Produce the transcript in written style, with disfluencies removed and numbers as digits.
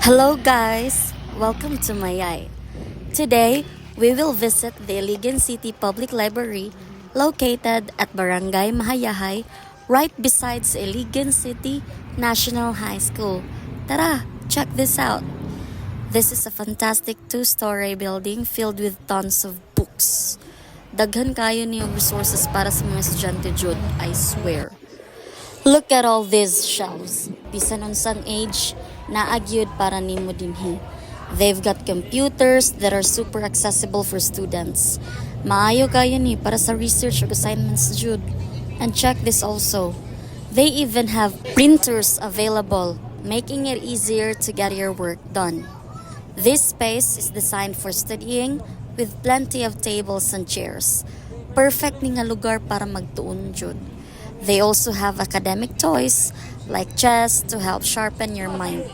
Hello guys! Welcome to my eye. Today, we will visit the Iligan City Public Library located at Barangay Mahayahay right besides Iligan City National High School. Tara, check this out. This is a fantastic two-story building filled with tons of books. Daghan kayo niyong resources para sa mga estudyante jud, I swear. Look at all these shelves. Bisan unsang age, naagyud para nimo dinhi. They've got computers that are super accessible for students. Maayo kayo ni para sa research or assignments jud. And check this also. They even have printers available, making it easier to get your work done. This space is designed for studying with plenty of tables and chairs. Perfect ni nga lugar para magtuon jud. They also have academic toys like chess to help sharpen your mind.